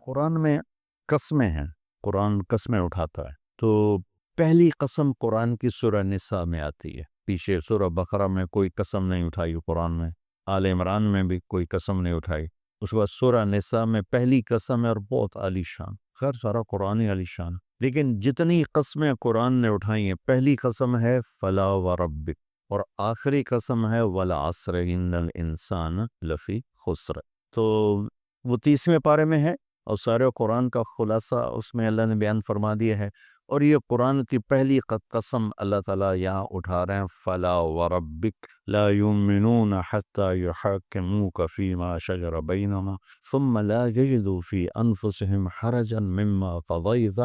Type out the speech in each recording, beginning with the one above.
قرآن میں قسمیں ہیں، قرآن قسمیں اٹھاتا ہے۔ تو پہلی قسم قرآن کی سورہ نساء میں آتی ہے، پیچھے سورہ بقرہ میں کوئی قسم نہیں اٹھائی قرآن میں، آل عمران میں بھی کوئی قسم نہیں اٹھائی۔ اس کے بعد سورہ نساء میں پہلی قسم ہے اور بہت عالی شان، خیر سارا قرآن ہی عالی شان، لیکن جتنی قسمیں قرآن نے اٹھائی ہیں، پہلی قسم ہے فلا وربک، اور آخری قسم ہے والعصر ان الانسان لفی خسر۔ تو وہ 30ویں پارے میں ہے اور سارے قرآن کا خلاصہ اس میں اللہ نے بیان فرما دیا ہے، اور یہ قرآن کی پہلی قسم اللہ تعالیٰ یہاں اٹھا رہے ہیں، فلا وربک لا یؤمنون حتی یحکموک فیما شجر بینہم ثم لا یجدوا فی انفسہم حرجا مما قضیت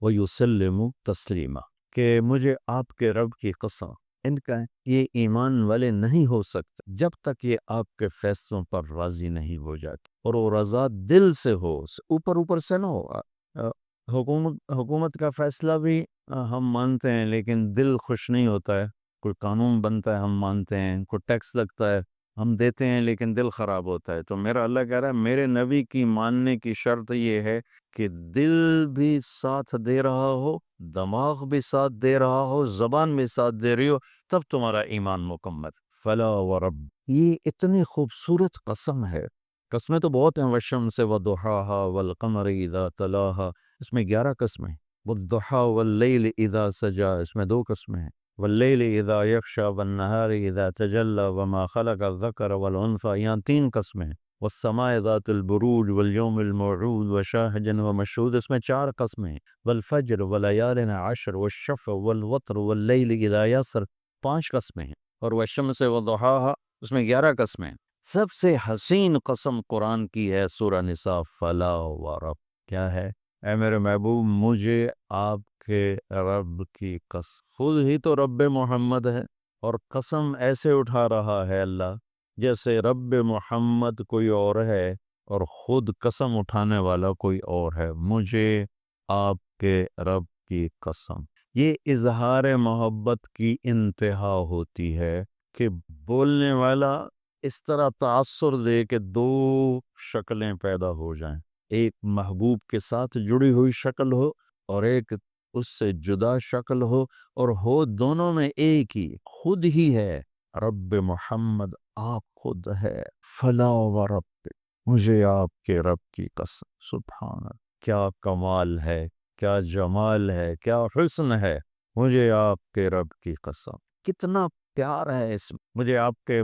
ویسلموا تسلیما، کہ مجھے آپ کے رب کی قسم، ان کا یہ ایمان والے نہیں ہو سکتے جب تک یہ آپ کے فیصلوں پر راضی نہیں ہو جاتے، اور وہ رضا دل سے ہو، اوپر سے نہ ہو۔ حکومت کا فیصلہ بھی ہم مانتے ہیں لیکن دل خوش نہیں ہوتا ہے، کوئی قانون بنتا ہے ہم مانتے ہیں، کوئی ٹیکس لگتا ہے ہم دیتے ہیں لیکن دل خراب ہوتا ہے۔ تو میرا اللہ کہہ رہا ہے میرے نبی کی ماننے کی شرط یہ ہے کہ دل بھی ساتھ دے رہا ہو، دماغ بھی ساتھ دے رہا ہو، زبان بھی ساتھ دے رہی ہو، تب تمہارا ایمان مکمل۔ فلا ورب، یہ اتنی خوبصورت قسم ہے۔ قسمیں تو بہت ہیں، والشمس وضحاها والقمر اذا تلاها، اس میں 11 قسمیں، والضحى واللیل اذا سجا، اس میں 2 قسمیں ہیں، واللیل اذا یغشی والنہار اذا تجلی وما خلق الذکر والانثى، یہاں 3 قسمیں ہیں، والسماء ذات البروج والیوم الموعود وشاہد ومشہود، اس میں 4 قسمیں ہیں، والفجر وليال عشر والشفع والوتر واللیل اذا یسر، 5 قسمیں ہیں، اور والشمس وضحاها اس میں 11 قسمیں ہیں۔ سب سے حسین قسم قرآن کی ہے سورہ نساء، فلا ورب، کیا ہے؟ اے میرے محبوب مجھے آپ کے رب کی قسم، خود ہی تو رب محمد ہے، اور قسم ایسے اٹھا رہا ہے اللہ جیسے رب محمد کوئی اور ہے اور خود قسم اٹھانے والا کوئی اور ہے، مجھے آپ کے رب کی قسم۔ یہ اظہار محبت کی انتہا ہوتی ہے کہ بولنے والا اس طرح تاثر دے کہ 2 شکلیں پیدا ہو جائیں، ایک محبوب کے ساتھ جڑی ہوئی شکل ہو اور ایک اس سے جدا شکل ہو دونوں میں ایک ہی، خود ہی ہے رب محمد، آپ خود ہے، فلا ورب، مجھے آپ کے رب کی قسم۔ سبحان اللہ، کیا کمال ہے، کیا جمال ہے، کیا حسن ہے، مجھے آپ کے رب کی قسم، کتنا پیار ہے اس میں۔ مجھے آپ کے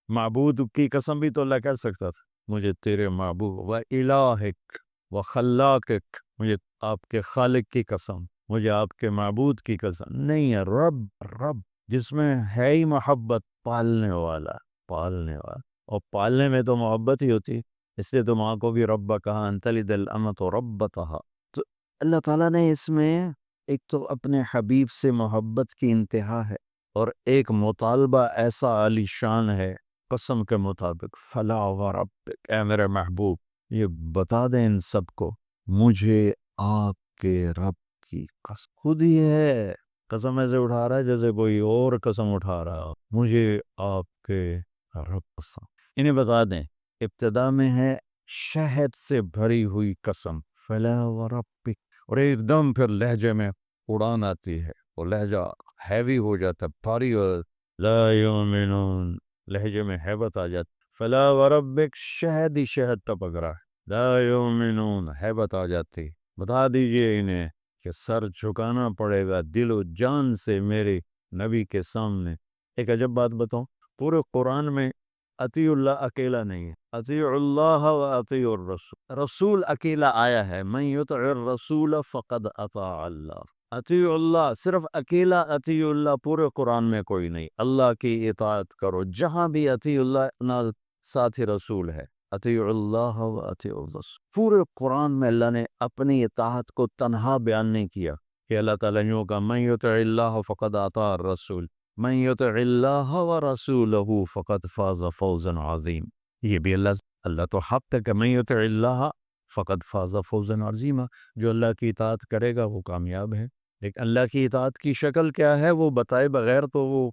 معبود کی قسم بھی تو اللہ کہہ سکتا تھا، مجھے تیرے معبود و الہک و خلاقک، مجھے آپ کے خالق کی قسم، مجھے آپ کے معبود کی قسم نہیں ہے، رب جس میں ہے ہی محبت، پالنے والا، اور پالنے میں تو محبت ہی ہوتی، اس لیے تو ماں کو بھی رب کہا، ان تلد الامۃ ربتہا۔ تو اللہ تعالیٰ نے اس میں ایک تو اپنے حبیب سے محبت کی انتہا ہے، اور ایک مطالبہ ایسا عالی شان ہے قسم کے مطابق، فلا وربک، اے میرے محبوب یہ بتا دیں ان سب کو، مجھے آپ کے رب کی قسم، خود ہی ہے، قسم ایسے اٹھا رہا ہے جیسے کوئی اور قسم اٹھا رہا ہو، مجھے آپ کے رب قسم۔ انہیں بتا دیں ابتدا میں ہے شہد سے بھری ہوئی قسم، فلا وربک، اور ایک دم پھر لہجے میں اڑان آتی ہے، وہ لہجہ ہیوی ہو جاتا ہے، بھاری ہو، لا یؤمنون، لہجے میں ہیبت آ جاتی، فلا وربک، شہد ہی شہد ٹپک رہا ہے، لا یؤمنون، ہیبت آ جاتی، بتا دیجئے انہیں کہ سر جھکانا پڑے گا دل و جان سے میرے نبی کے سامنے۔ ایک عجب بات بتاؤں، پورے قرآن میں اطیع اللہ اکیلا نہیں ہے، اطیع اللہ و اطیع الرسول، رسول اکیلا آیا ہے، من یطع الرسول فقد اطاع اللہ، اطیع اللہ، صرف اکیلا اطیع اللہ پورے قرآن میں کوئی نہیں، اللہ کی اطاعت کرو، جہاں بھی اطیع اللہ نہ ساتھ ہی رسول ہے، اطیع اللہ و اطیع الرسول۔ پورے قرآن میں اللہ نے اپنی اطاعت کو تنہا بیان نہیں کیا کہ اللہ تعالیٰ نے کہا من یطع اللہ فقد اطاع الرسول، من یطع اللہ ورسولہ فقد فاز فوزا عظیم، یہ بھی اللہ تو حق ہے کہ من یطع اللہ فقد فاز فوزا عظیما، جو اللہ کی اطاعت کرے گا وہ کامیاب ہے، لیکن اللہ کی اطاعت کی شکل کیا ہے وہ بتائے بغیر تو وہ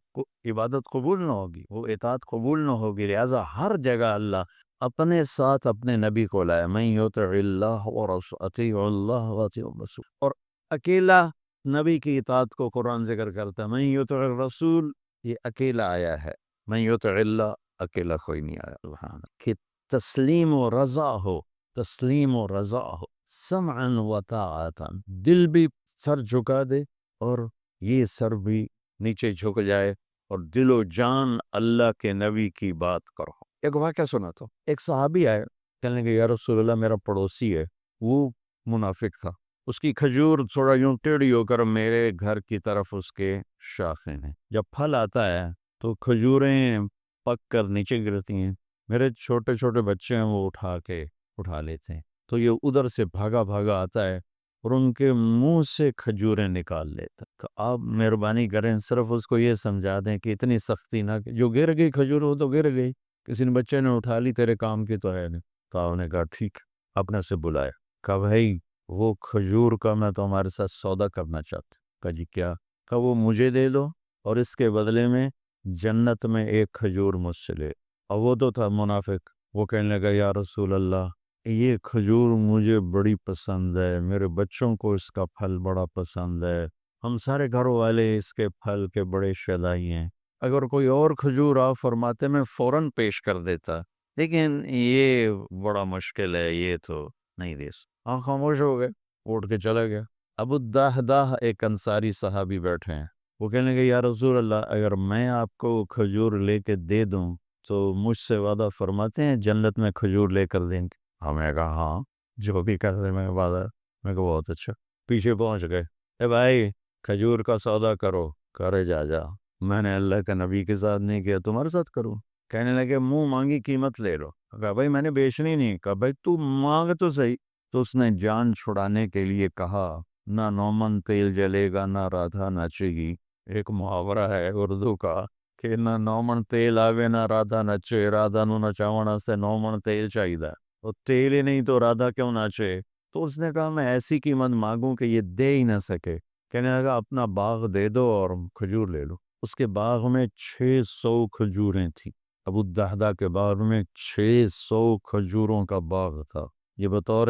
عبادت قبول نہ ہوگی، وہ اطاعت قبول نہ ہوگی، لہذا ہر جگہ اللہ اپنے ساتھ اپنے نبی کو لایا، من یطع اللہ ورسول اطیع اللہ واطیع الرسول، اور اکیلا نبی کی اطاعت کو قرآن ذکر کرتا ہے، من یطع الرسول یہ اکیلا آیا ہے، من یطع اللہ اکیلا کوئی نہیں آیا، سبحان اللہ، کہ تسلیم و رضا ہو، تسلیم و رضا ہو، سمعا و طاعتا، دل بھی سر جھکا دے اور یہ سر بھی نیچے جھک جائے اور دل و جان اللہ کے نبی کی بات کرو۔ ایک واقعہ سنا تو، ایک صحابی آئے، کہنے کہ یا رسول اللہ میرا پڑوسی ہے، وہ منافق تھا، اس کی کھجور تھوڑا یوں ٹیڑھی ہو کر میرے گھر کی طرف اس کے شاخیں ہیں، جب پھل آتا ہے تو کھجوریں پک کر نیچے گرتی ہیں، میرے چھوٹے چھوٹے بچے ہیں وہ اٹھا لیتے ہیں، تو یہ ادھر سے بھاگا بھاگا آتا ہے اور ان کے منہ سے کھجوریں نکال لیتا، تو آپ مہربانی کریں صرف اس کو یہ سمجھا دیں کہ اتنی سختی نہ کہ جو گر گئی کھجور وہ تو گر گئی، کسی نے بچے نے اٹھا لی، تیرے کام کی تو ہے نہیں۔ تو آپ نے کہا ٹھیک، اپنے سے بلایا، کہا بھائی وہ کھجور کا میں تو ہمارے ساتھ سودا کرنا چاہتا ہوں۔ کہا جی کیا؟ کہا وہ مجھے دے دو اور اس کے بدلے میں جنت میں ایک کھجور مجھ سے لے۔ اور وہ تو تھا منافق، وہ کہنے لگا یا رسول اللہ یہ کھجور مجھے بڑی پسند ہے، میرے بچوں کو اس کا پھل بڑا پسند ہے، ہم سارے گھر والے اس کے پھل کے بڑے شیدائی ہیں، اگر کوئی اور کھجور آپ فرماتے میں فوراً پیش کر دیتا، لیکن یہ بڑا مشکل ہے، یہ تو نہیں دے سکتا۔ آپ خاموش ہو گئے، اٹھ کے چلا گیا۔ ابو الدحداح ایک انصاری صحابی بیٹھے ہیں، وہ کہنے لگے یا رسول اللہ اگر میں آپ کو کھجور لے کے دے دوں تو مجھ سے وعدہ فرماتے ہیں جنت میں کھجور لے کر دیں گے؟ ہمیں کہا ہاں جو بھی کر دے، میں وعدہ، میں کہا بہت اچھا۔ پیچھے پہنچ گئے، اے بھائی کھجور کا سودا کرو، کرے جا، میں نے اللہ کے نبی کے ساتھ نہیں کیا، تمہارے ساتھ کروں؟ کہنے لگے منہ مانگی قیمت لے لو۔ کہا بھائی میں نے بیچنی نہیں۔ کہا بھائی تو مانگ تو صحیح۔ تو اس نے جان چھڑانے کے لیے کہا نہ نومن تیل جلے گا نہ رادھا ناچے گی۔ ایک محاورہ ہے اردو کا کہ نہ نومن تیل آوے نہ رادھا نچے، رادھا نو نچاون سے نومن تیل چاہیے، اور تیل ہی نہیں تو رادھا کیوں ناچے؟ تو اس نے کہا میں ایسی قیمت مانگوں کہ یہ دے ہی نہ سکے۔ کہنے لگا اپنا باغ دے دو اور کھجور لے لو۔ اس کے باغ میں 600 کھجوریں تھیں، ابو الدحداح کے باغ میں 600 کھجوروں کا باغ تھا۔ یہ بطور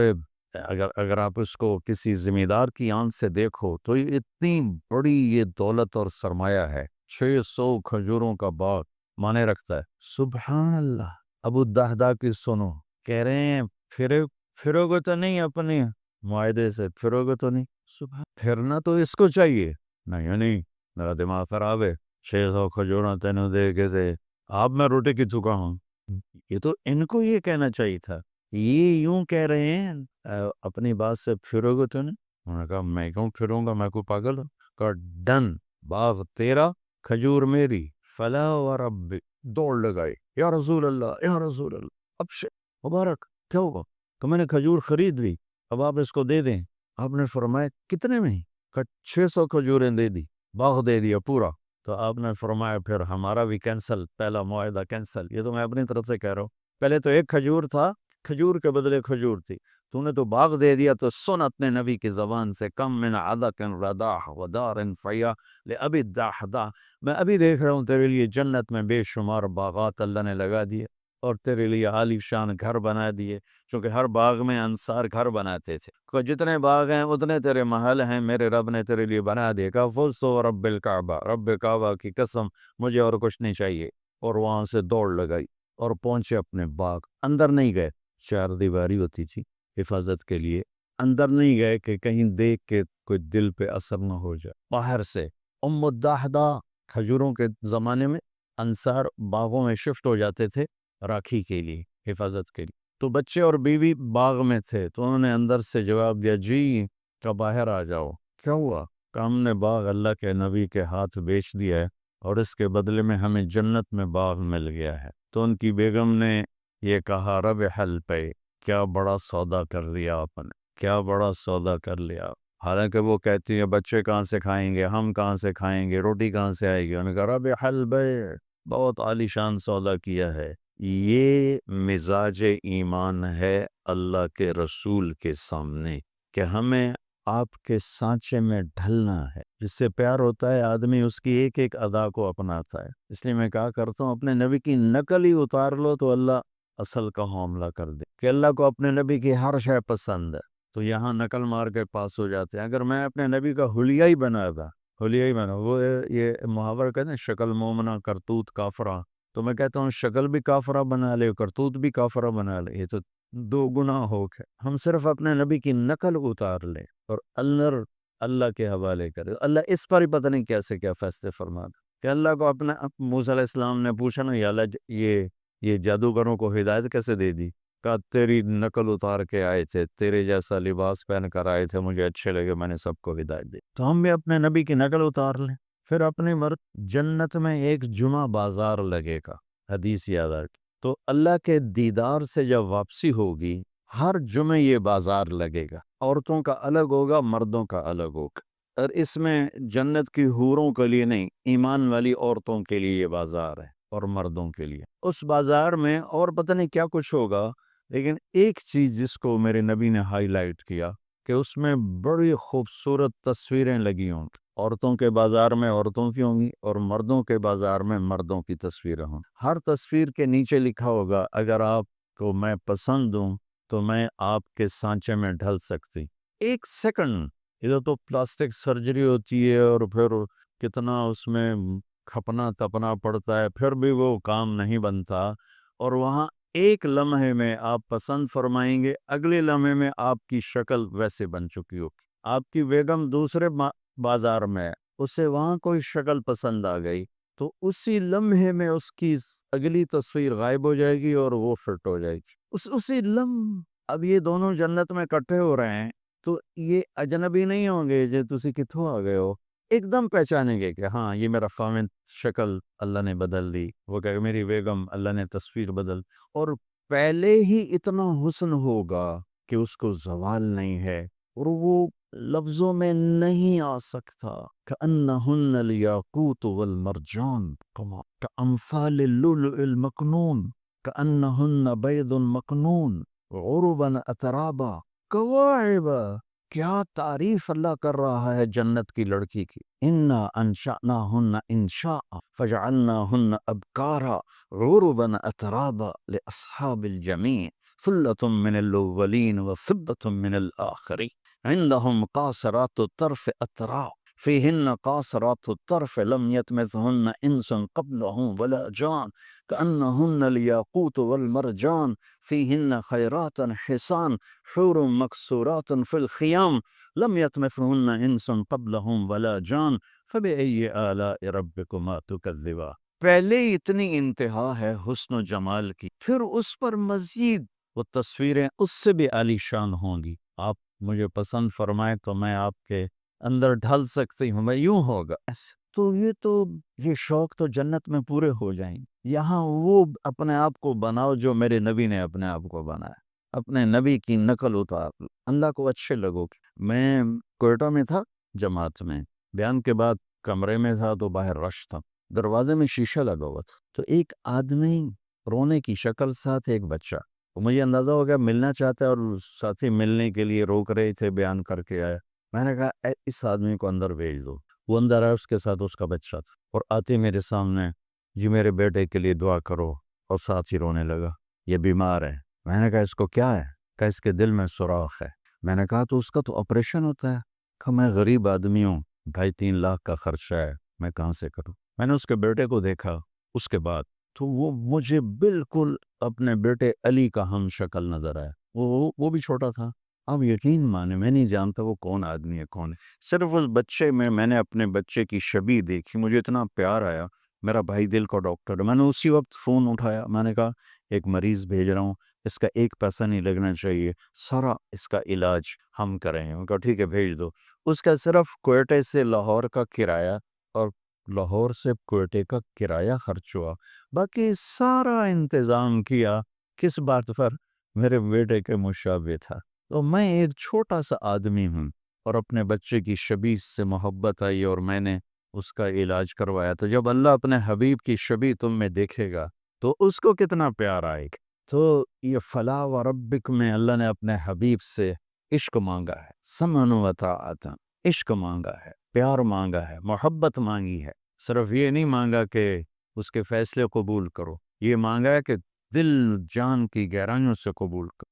اگر آپ اس کو کسی زمیندار کی آنکھ سے دیکھو تو یہ اتنی بڑی یہ دولت اور سرمایہ ہے، 600 کھجوروں کا باغ مانے رکھتا ہے۔ سبحان اللہ۔ ابو الدحداح کی سنو، کہہ رہے ہیں پھرو گے تو نہیں، اپنے معاہدے سے پھرو گے تو نہیں؟ پھرنا تو اس کو چاہیے، نہیں میرا دماغ خراب ہے، 600 کھجوروں تینوں دے کے دے، آپ میں روٹی کی چکا ہوں۔ یہ تو ان کو یہ کہنا چاہیے تھا، یہ یوں کہہ رہے ہیں اپنی بات سے پھرو گے تو نہیں؟ انہوں نے کہا میں کیوں پھروں گا، میں کوئی پاگل ہوں؟ کہا ڈن، باغ تیرا کھجور میری، فلا و رب، دوڑ لگائی یا رسول اللہ یا رسول اللہ، اب مبارک کیا ہوگا؟ تو میں نے کھجور خرید لی، اب آپ اس کو دے دیں۔ آپ نے فرمایا کتنے میں؟ 600 کھجوریں دے دی، باغ دے دیا پورا۔ تو آپ نے فرمایا پھر ہمارا بھی کینسل، پہلا معاہدہ کینسل۔ یہ تو میں اپنی طرف سے کہہ رہا ہوں، پہلے تو ایک کھجور تھا، کھجور کے بدلے کھجور تھی، تو نے تو باغ دے دیا، تو سن اپنے نبی کی زبان سے کم من عدق رداح ودار فیا لأبی الدحداح، میں ابھی دیکھ رہا ہوں تیرے لیے جنت میں بے شمار باغات اللہ نے لگا دیے اور تیرے لیے عالی شان گھر بنا دیے، چونکہ ہر باغ میں انصار گھر بناتے تھے، کہ جتنے باغ ہیں اتنے تیرے محل ہیں، میرے رب نے تیرے لیے بنا دیا۔ کہا فزت رب الکعبہ، رب کعبہ کی قسم مجھے اور کچھ نہیں چاہیے، اور وہاں سے دوڑ لگائی اور پہنچے اپنے باغ۔ اندر نہیں گئے، 4 دیواری ہوتی تھی حفاظت کے لیے، اندر نہیں گئے کہ کہیں دیکھ کے کوئی دل پہ اثر نہ ہو جائے، باہر سے۔ ام الدحداح کھجوروں کے زمانے میں انصار باغوں میں شفٹ ہو جاتے تھے راکھی کے لیے، حفاظت کے لیے، تو بچے اور بیوی باغ میں تھے، تو انہوں نے اندر سے جواب دیا جی کیا باہر آ جاؤ۔ کیا ہوا؟ کہ ہم نے باغ اللہ کے نبی کے ہاتھ بیچ دیا ہے اور اس کے بدلے میں ہمیں جنت میں باغ مل گیا ہے۔ تو ان کی بیگم نے یہ کہا رب حل پہ، کیا بڑا سودا کر لیا آپ نے، کیا بڑا سودا کر لیا۔ حالانکہ وہ کہتی ہیں بچے کہاں سے کھائیں گے، ہم کہاں سے کھائیں گے، روٹی کہاں سے آئے گی؟ انہوں نے کہا رب حل بے، بہت عالی شان سودا کیا ہے۔ یہ مزاج ایمان ہے اللہ کے رسول کے سامنے، کہ ہمیں آپ کے سانچے میں ڈھلنا ہے۔ جس سے پیار ہوتا ہے آدمی اس کی ایک ایک ادا کو اپناتا ہے۔ اس لیے میں کہا کرتا ہوں اپنے نبی کی نقل ہی اتار لو تو اللہ اصل کا حاملہ کر دے کہ اللہ کو اپنے نبی کی ہر شے پسند ہے، تو یہاں نقل مار کے پاس ہو جاتے ہیں۔ اگر میں اپنے نبی کا حلیہ ہی بنا تھا، حلیہ ہی بنا، وہ یہ محاورہ کہتے ہیں شکل مومنہ کرتوت کافرہ، تو میں کہتا ہوں شکل بھی کافرہ بنا لے، کرتوت بھی کافرہ بنا لے، یہ تو دو گناہ ہو گئے۔ ہم صرف اپنے نبی کی نقل اتار لیں اور اللہ کے حوالے کرے، اللہ اس پر ہی پتہ نہیں کیسے کیا فیصلے فرماتا کہ اللہ کو اپنے موسیٰ علیہ السلام نے پوچھا نا، یا اللہ یہ جادوگروں کو ہدایت کیسے دے دی؟ کہا تیری نقل اتار کے آئے تھے، تیرے جیسا لباس پہن کر آئے تھے، مجھے اچھے لگے، میں نے سب کو ہدایت دی۔ تو ہم بھی اپنے نبی کی نقل اتار لیں، پھر اپنی جنت میں ایک جمعہ بازار لگے گا، حدیث یاد آ، تو اللہ کے دیدار سے جب واپسی ہوگی ہر جمعے یہ بازار لگے گا، عورتوں کا الگ ہوگا، مردوں کا الگ ہوگا، اور اس میں جنت کی حوروں کے لیے نہیں، ایمان والی عورتوں کے لیے یہ بازار ہے اور مردوں کے لیے۔ اس بازار میں اور پتہ نہیں کیا کچھ ہوگا، لیکن ایک چیز جس کو میرے نبی نے ہائی لائٹ کیا کہ اس میں بڑی خوبصورت تصویریں لگی ہوں، عورتوں کے بازار میں عورتوں کی ہوں گی اور مردوں کے بازار میں مردوں کی تصویریں ہوں۔ ہر تصویر کے نیچے لکھا ہوگا اگر آپ کو میں پسند ہوں تو میں آپ کے سانچے میں ڈھل سکتی۔ ایک سیکنڈ، ادھر تو پلاسٹک سرجری ہوتی ہے اور پھر کتنا اس میں کھپنا تپنا پڑتا ہے، پھر بھی وہ کام نہیں بنتا، اور وہاں ایک لمحے میں آپ پسند فرمائیں گے، اگلے لمحے میں آپ کی شکل ویسے بن چکی ہوگی۔ آپ کی بیگم دوسرے بازار میں، اسے وہاں کوئی شکل پسند آ گئی تو اسی لمحے میں اس کی اگلی تصویر غائب ہو جائے گی اور وہ فٹ ہو جائے گی اسی لمحے۔ اب یہ دونوں جنت میں اکٹھے ہو رہے ہیں تو یہ اجنبی نہیں ہوں گے جو تسی کتھوں آ گئے ہو، ایک دم پہچانیں گے کہ ہاں یہ میرا خاوند، شکل اللہ نے بدل دی، وہ کہ میری بیگم، اللہ نے تصویر بدل، اور پہلے ہی اتنا حسن ہوگا کہ اس کو زوال نہیں ہے اور وہ لفظوں میں نہیں آ سکتا۔ كأنهن الياقوت والمرجان كأمثال اللؤلؤ المكنون كأنهن بيض مكنون عربا اترابا کواعبا۔ کیا تعریف اللہ کر رہا ہے جنت کی لڑکی کی۔ انا انشأناہن انشاء فجعلناہن ابکارا عربا اترابا لاصحاب الجميع ثلة من الاولین وثلة من الآخرین عندهم قاصرات الطرف اتراب فيهن قاصرات الطرف لم يطمثهن انس قبلهم ولا جان كأنهن الياقوت والمرجان فيهن خيرات حسان حور مكسورات في الخيام لم يطمثهن انس قبلهم ولا جان فبأي آلاء ربكما تكذبان۔ پہلے اتنی انتہا ہے حسن و جمال کی، پھر اس پر مزید وہ تصویریں اس سے بھی عالی شان ہوں گی۔ آپ مجھے پسند فرمائے تو میں آپ کے اندر ڈھل سکتی ہوں، میں یوں ہوگا تو یہ شوق تو جنت میں پورے ہو جائیں گے۔ یہاں وہ اپنے آپ کو بناؤ جو میرے نبی نے اپنے آپ کو بنایا، اپنے نبی کی نقل اتار، اللہ کو اچھے لگو۔ میں کوئٹہ میں تھا جماعت میں، بیان کے بعد کمرے میں تھا تو باہر رش تھا، دروازے میں شیشہ لگا ہوا تھا، تو ایک آدمی رونے کی شکل ساتھ ایک بچہ، تو مجھے اندازہ ہو گیا ملنا چاہتا ہے اور ساتھی ملنے کے لیے روک رہے تھے، بیان کر کے آیا۔ میں نے کہا اس آدمی کو اندر بھیج دو۔ وہ اندر آیا، اس کے ساتھ اس کا بچہ تھا، اور آتے میرے سامنے، جی میرے بیٹے کے لیے دعا کرو، اور ساتھ ہی رونے لگا، یہ بیمار ہے۔ میں نے کہا اس کو کیا ہے؟ کہ اس کے دل میں سوراخ ہے۔ میں نے کہا تو اس کا تو آپریشن ہوتا ہے۔ کہ میں غریب آدمی ہوں، 2.5-3 لاکھ کا خرچہ ہے، میں کہاں سے کروں؟ میں نے اس کے بیٹے کو دیکھا اس کے بعد، تو وہ مجھے بالکل اپنے بیٹے علی کا ہم شکل نظر آیا۔ وہ بھی چھوٹا تھا۔ اب یقین مانے میں نہیں جانتا وہ کون آدمی ہے، کون ہے، صرف اس بچے میں نے اپنے بچے کی شبیہ دیکھی، مجھے اتنا پیار آیا۔ میرا بھائی دل کا ڈاکٹر ہے، میں نے اسی وقت فون اٹھایا، میں نے کہا ایک مریض بھیج رہا ہوں، اس کا ایک پیسہ نہیں لگنا چاہیے، سارا اس کا علاج ہم کریں گے۔ میں کہا ٹھیک ہے بھیج دو۔ اس کا صرف کوئٹے سے لاہور کا کرایہ اور لاہور سے کوئٹے کا کرایہ خرچ ہوا، باقی سارا انتظام کیا کس بات پر؟ میرے بیٹے کے مشابہ تھا۔ تو میں ایک چھوٹا سا آدمی ہوں اور اپنے بچے کی شبیہ سے محبت آئی اور میں نے اس کا علاج کروایا۔ تو جب اللہ اپنے حبیب کی شبیہ تم میں دیکھے گا تو اس کو کتنا پیار آئے گا۔ تو یہ فلا و ربک میں اللہ نے اپنے حبیب سے عشق مانگا ہے، سمعا و طاعتا، عشق مانگا ہے، پیار مانگا ہے، محبت مانگی ہے۔ صرف یہ نہیں مانگا کہ اس کے فیصلے قبول کرو، یہ مانگا ہے کہ دل جان کی گہرائیوں سے قبول کر